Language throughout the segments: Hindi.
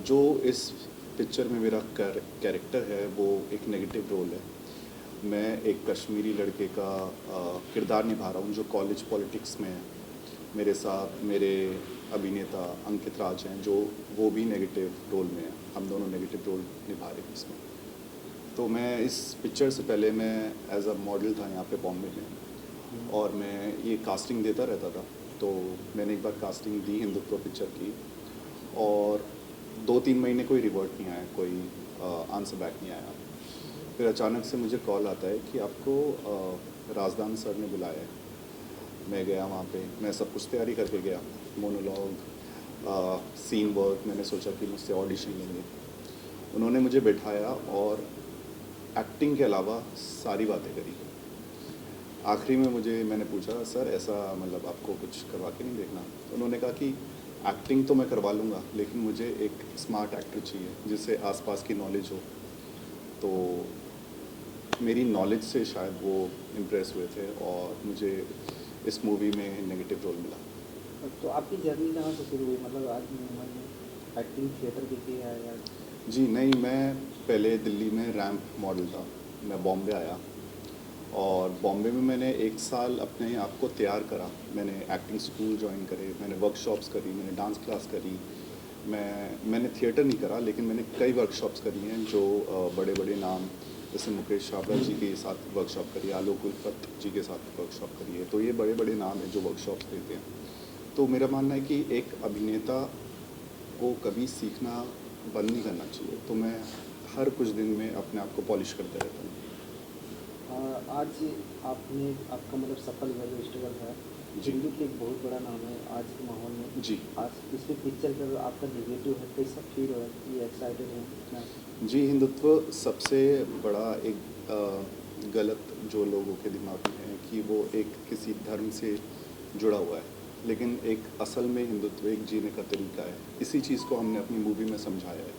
जो इस पिक्चर में मेरा कैरेक्टर है वो एक नेगेटिव रोल है। मैं एक कश्मीरी लड़के का किरदार निभा रहा हूँ जो कॉलेज पॉलिटिक्स में है। मेरे साथ मेरे अभिनेता अंकित राज हैं जो वो भी नेगेटिव रोल में है। हम दोनों नेगेटिव रोल निभा रहे हैं इसमें। तो मैं इस पिक्चर से पहले मैं एज अ मॉडल था यहाँ पे बॉम्बे में, और मैं ये कास्टिंग देता रहता था। तो मैंने एक बार कास्टिंग दी हिंदुत्व पिक्चर की, और 2-3 महीने कोई रिवर्ट नहीं आया, कोई आंसर बैक नहीं आया। फिर अचानक से मुझे कॉल आता है कि आपको राजदान सर ने बुलाया है। मैं गया वहाँ पे, मैं सब कुछ तैयारी करके गया, मोनोलॉग, सीन वर्क। मैंने सोचा कि मुझसे ऑडिशन लेंगे। उन्होंने मुझे बिठाया और एक्टिंग के अलावा सारी बातें करी। आखिरी में मैंने पूछा, सर ऐसा मतलब आपको कुछ करवा के नहीं देखना? तो उन्होंने कहा कि एक्टिंग तो मैं करवा लूँगा, लेकिन मुझे एक स्मार्ट एक्टर चाहिए जिससे आसपास की नॉलेज हो। तो मेरी नॉलेज से शायद वो इम्प्रेस हुए थे और मुझे इस मूवी में नेगेटिव रोल मिला। तो आपकी जर्नी कहाँ से शुरू हुई? मतलब आज मुंबई में एक्टिंग थिएटर की थी या? जी नहीं, मैं पहले दिल्ली में रैंप मॉडल था। मैं बॉम्बे आया, और बॉम्बे में मैंने 1 साल अपने आप को तैयार करा। मैंने एक्टिंग स्कूल ज्वाइन करे, मैंने वर्कशॉप्स करी, मैंने डांस क्लास करी। मैंने थिएटर नहीं करा, लेकिन मैंने कई वर्कशॉप्स करी हैं जो बड़े बड़े नाम, जैसे मुकेश छाबड़ा जी के साथ वर्कशॉप करी है, आलोक उल्फत जी के साथ वर्कशॉप करी है। तो ये बड़े बड़े नाम हैं जो वर्कशॉप्स देते हैं। तो मेरा मानना है कि एक अभिनेता को कभी सीखना बंद नहीं करना चाहिए। तो मैं हर कुछ दिन में अपने आप को पॉलिश करता रहता हूँ। आज आपने आपका मतलब सफल हुआ जो स्ट्रगल है, जी। हिंदू की एक बहुत बड़ा नाम है आज के माहौल में। जी आज इसमें पिक्चर कर आपका नेगेटिव है, कैसा फील हो रहा है कि एक्साइटेड है कितना? जी, हिंदुत्व सबसे बड़ा एक गलत जो लोगों के दिमाग में है कि वो एक किसी धर्म से जुड़ा हुआ है, लेकिन एक असल में हिंदुत्व एक जीने का तरीका है। इसी चीज़ को हमने अपनी मूवी में समझाया है।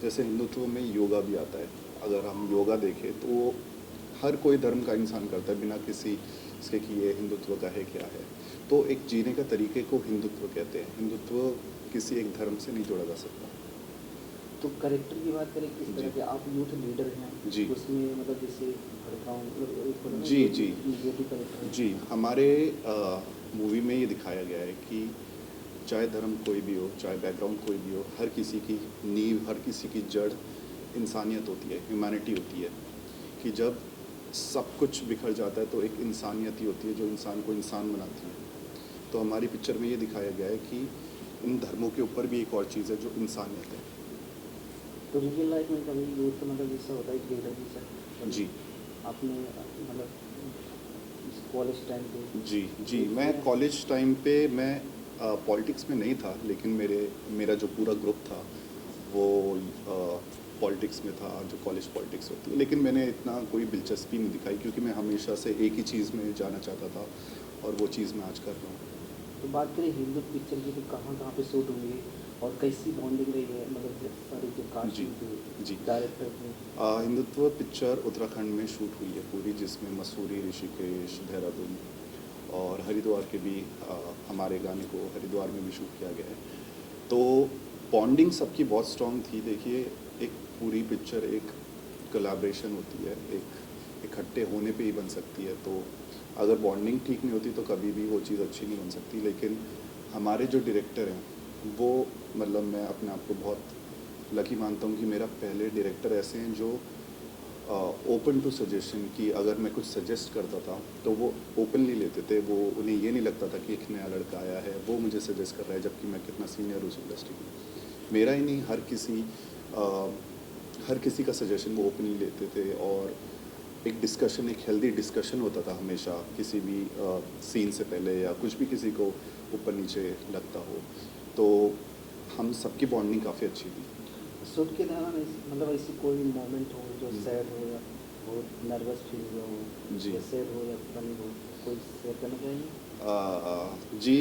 जैसे हिंदुत्व में योगा भी आता है। अगर हम योगा देखें तो वो हर कोई धर्म का इंसान करता है, बिना किसी इसके कि ये हिंदुत्व का है क्या है। तो एक जीने का तरीके को हिंदुत्व कहते हैं। हिंदुत्व किसी एक धर्म से नहीं जोड़ा जा सकता। तो करेक्टर की बात करें किस तरह जी। के, आप यूथ लीडर हैं जी। उसमें, मतलब जैसे भड़काऊँ मतलब एक होता है ना जी जो जी नेगेटिव करेक्टर है। जी, हमारे मूवी में ये दिखाया गया है कि चाहे धर्म कोई भी हो, चाहे बैकग्राउंड कोई भी हो, हर किसी की नींव, हर किसी की जड़ इंसानियत होती है, ह्यूमैनिटी होती है। कि जब सब कुछ बिखर जाता है तो एक इंसानियत ही होती है जो इंसान को इंसान बनाती है। तो हमारी पिक्चर में ये दिखाया गया है कि इन धर्मों के ऊपर भी एक और चीज़ है जो इंसानियत है। तो रियल लाइफ में कभी यूथ मतलब जैसा होता है लीडर जैसा जी आपने मतलब कॉलेज टाइम पे जी जी, मैं कॉलेज टाइम पे मैं पॉलिटिक्स में नहीं था, लेकिन मेरा जो पूरा ग्रुप था वो पॉलिटिक्स में था, जो कॉलेज पॉलिटिक्स होती है। लेकिन मैंने इतना कोई दिलचस्पी नहीं दिखाई, क्योंकि मैं हमेशा से एक ही चीज़ में जाना चाहता था, और वो चीज़ मैं आज कर रहा हूँ। तो बात करें हिंदू पिक्चर की, तो कहाँ कहाँ पे शूट हुई है और कैसी बॉन्डिंग रही है, मतलब सारी जो जी कास्टिंग थी जी, डायरेक्टर की? हिंदुत्व पिक्चर उत्तराखंड में शूट हुई है पूरी, जिसमें मसूरी, ऋषिकेश, देहरादून और हरिद्वार के भी हमारे गाने को हरिद्वार में भी शूट किया गया है। तो बॉन्डिंग सबकी बहुत स्ट्रॉन्ग थी। देखिए, एक पूरी पिक्चर एक कोलैबोरेशन होती है, एक इकट्ठे होने पे ही बन सकती है। तो अगर बॉन्डिंग ठीक नहीं होती तो कभी भी वो चीज़ अच्छी नहीं बन सकती। लेकिन हमारे जो डायरेक्टर हैं वो, मतलब मैं अपने आप को बहुत लकी मानता हूँ कि मेरा पहले डायरेक्टर ऐसे हैं जो ओपन टू सजेशन, कि अगर मैं कुछ सजेस्ट करता था तो वो ओपनली लेते थे। वो उन्हें ये नहीं लगता था कि एक नया लड़का आया है वो मुझे सजेस्ट कर रहा है, जबकि मैं कितना सीनियर हूँ उस इंडस्ट्री में। मेरा ही नहीं, हर किसी का सजेशन वो ओपनली लेते थे, और एक डिस्कशन, एक हेल्दी डिस्कशन होता था हमेशा, किसी भी सीन से पहले या कुछ भी किसी को ऊपर नीचे लगता हो। तो हम सबकी बॉन्डिंग काफ़ी अच्छी थी। शूट के दौरान मतलब ऐसी कोई मोमेंट हो जो सैड हो या बहुत नर्वस फील हुआ हो, जी। या सैड हो या फनी हो, कोई शेयर करना चाहेंगे? जी,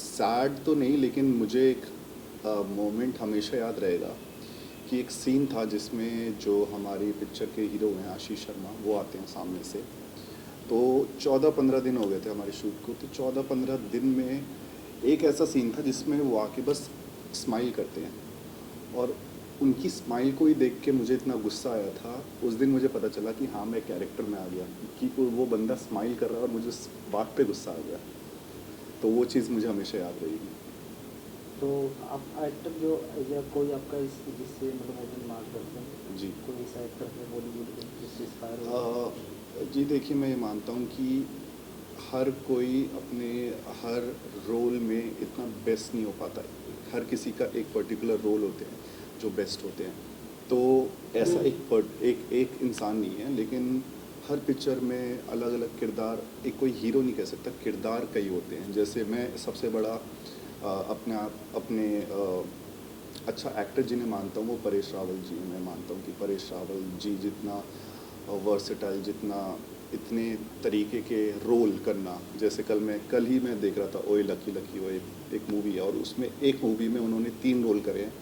सैड तो नहीं, लेकिन मुझे एक मोमेंट हमेशा याद रहेगा कि एक सीन था जिसमें जो हमारी पिक्चर के हीरो हैं आशीष शर्मा, वो आते हैं सामने से। तो 14-15 दिन हो गए थे हमारे शूट को। तो 14-15 दिन में एक ऐसा सीन था जिसमें वो आके बस स्माइल करते हैं, और उनकी स्माइल को ही देख के मुझे इतना गुस्सा आया था उस दिन, मुझे पता चला कि हाँ मैं कैरेक्टर में आ गया, कि वो बंदा स्माइल कर रहा है और मुझे उस बात पे गुस्सा आ गया। तो वो चीज़ मुझे हमेशा याद रहेगी। तो आप एक्टर जो या कोई आपका इस जिससे मतलब मोशन मार्गदर्शन जी। कोई ऐसा एक्टर है बॉलीवुड में जिससे इंस्पायर हो? जी देखिए, मैं ये मानता हूँ कि हर कोई अपने हर रोल में इतना बेस्ट नहीं हो पाता है। हर किसी का एक पर्टिकुलर रोल होते हैं जो बेस्ट होते हैं। तो ऐसा एक इंसान नहीं है, लेकिन हर पिक्चर में अलग अलग किरदार, एक कोई हीरो नहीं कह सकता, किरदार कई होते हैं। जैसे मैं सबसे बड़ा अपने अच्छा एक्टर जिन्हें मानता हूँ वो परेश रावल जी हैं। मैं मानता हूँ कि परेश रावल जी जितना वर्सेटाइल, जितना इतने तरीके के रोल करना, जैसे कल ही मैं देख रहा था ओए लकी लकी, वो एक मूवी है, और उसमें एक मूवी में उन्होंने 3 रोल करे हैं,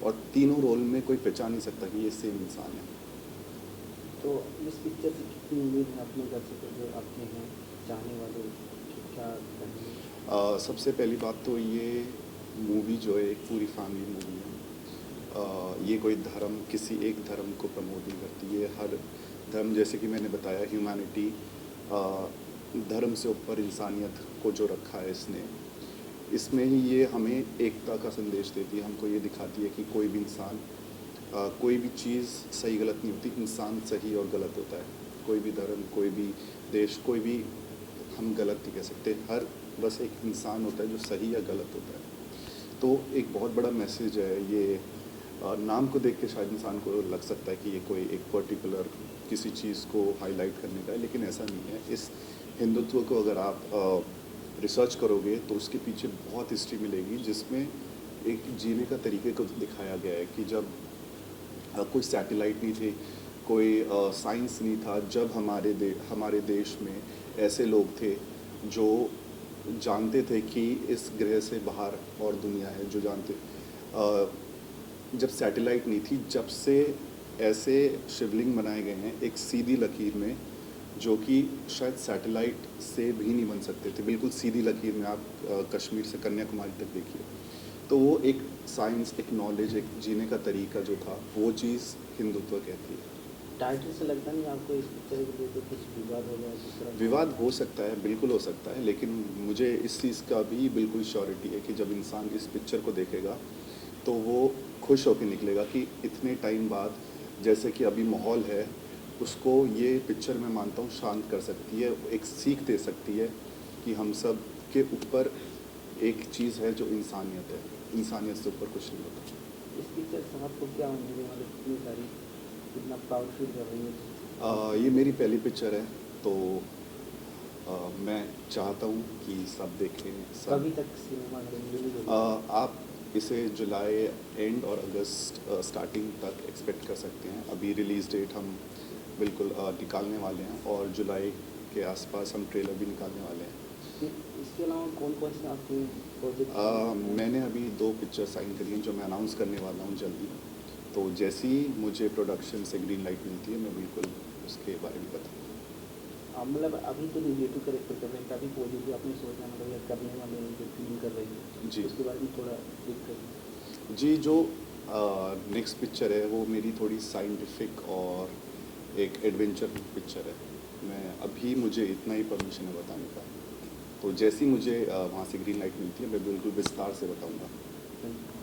और तीनों रोल में कोई पहचान नहीं सकता कि ये सेम इंसान है। तो इस पिक्चर से कितनी उम्मीद है अपने दर्शकों जो आपके हैं चाहने वाले क्या करेंगे? सबसे पहली बात तो ये मूवी जो है एक पूरी फैमिली मूवी है। ये कोई धर्म, किसी एक धर्म को प्रमोट नहीं करती। ये हर धर्म, जैसे कि मैंने बताया, ह्यूमैनिटी, धर्म से ऊपर इंसानियत को जो रखा है इसने, इसमें ही ये हमें एकता का संदेश देती है। हमको ये दिखाती है कि कोई भी इंसान, कोई भी चीज़ सही गलत नहीं होती, इंसान सही और गलत होता है। कोई भी धर्म, कोई भी देश, कोई भी हम गलत नहीं कह सकते। हर बस एक इंसान होता है जो सही या गलत होता है। तो एक बहुत बड़ा मैसेज है ये। नाम को देख के शायद इंसान को लग सकता है कि ये कोई एक पर्टिकुलर किसी चीज़ को हाईलाइट करने का है, लेकिन ऐसा नहीं है। इस हिंदुत्व को अगर आप रिसर्च करोगे तो उसके पीछे बहुत हिस्ट्री मिलेगी, जिसमें एक जीने का तरीके को दिखाया गया है कि जब कोई सैटेलाइट नहीं थे, कोई साइंस नहीं था, जब हमारे देश में ऐसे लोग थे जो जानते थे कि इस ग्रह से बाहर और दुनिया है, जो जानते, जब सैटेलाइट नहीं थी, जब से ऐसे शिवलिंग बनाए गए हैं एक सीधी लकीर में, जो कि शायद सैटेलाइट से भी नहीं बन सकते थे। बिल्कुल सीधी लकीर में आप कश्मीर से कन्याकुमारी तक देखिए। तो वो एक साइंस, एक नॉलेज, एक जीने का तरीका जो था, वो चीज़ हिंदुत्व कहती है। टाइटल से लगता नहीं आपको इस पिक्चर के लिए तो कुछ विवाद हो गया जिस तरह? विवाद हो सकता है, बिल्कुल हो सकता है, लेकिन मुझे इस चीज़ का भी बिल्कुल श्योरिटी है कि जब इंसान इस पिक्चर को देखेगा तो वो खुश होकर निकलेगा कि इतने टाइम बाद, जैसे कि अभी माहौल है, उसको ये पिक्चर मैं मानता हूँ शांत कर सकती है, एक सीख दे सकती है कि हम सब के ऊपर एक चीज़ है जो इंसानियत है। इंसानियत से ऊपर कुछ नहीं होता। इस पिक्चर से आपको क्या उम्मीद है, मतलब कितनी सारी कितना प्राउड फील कर रही है? ये मेरी पहली पिक्चर है, तो मैं चाहता हूँ कि सब देखें, सब। कभी तक सिनेमा घर में रिलीज होगी? आप इसे जुलाई एंड और अगस्त स्टार्टिंग तक एक्सपेक्ट कर सकते हैं। अभी रिलीज़ डेट हम बिल्कुल निकालने वाले हैं, और जुलाई के आसपास हम ट्रेलर भी निकालने वाले हैं। इसके अलावा कौन कौन से आपके प्रोजेक्ट? मैंने अभी 2 पिक्चर साइन करी हैं जो मैं अनाउंस करने वाला हूँ जल्दी। तो जैसे ही मुझे प्रोडक्शन से ग्रीन लाइट मिलती है, मैं बिल्कुल उसके बारे में बताऊँगा। मतलब अभी तो निगेटिव कैरेक्टर कर रहे हैं, कभी पॉजिटिव आपने सोचा मतलब ये करने वाले हैं जो फीलिंग कर रही है जी। उसके बारे में थोड़ा ब्रीफ करिए। जी, जो नेक्स्ट पिक्चर है वो मेरी थोड़ी साइंटिफिक और एक एडवेंचर पिक्चर है। मैं अभी, मुझे इतना ही परमिशन है बताने का। तो जैसे ही मुझे वहाँ से ग्रीन लाइट मिलती है, मैं बिल्कुल विस्तार से बताऊँगा। Thank you.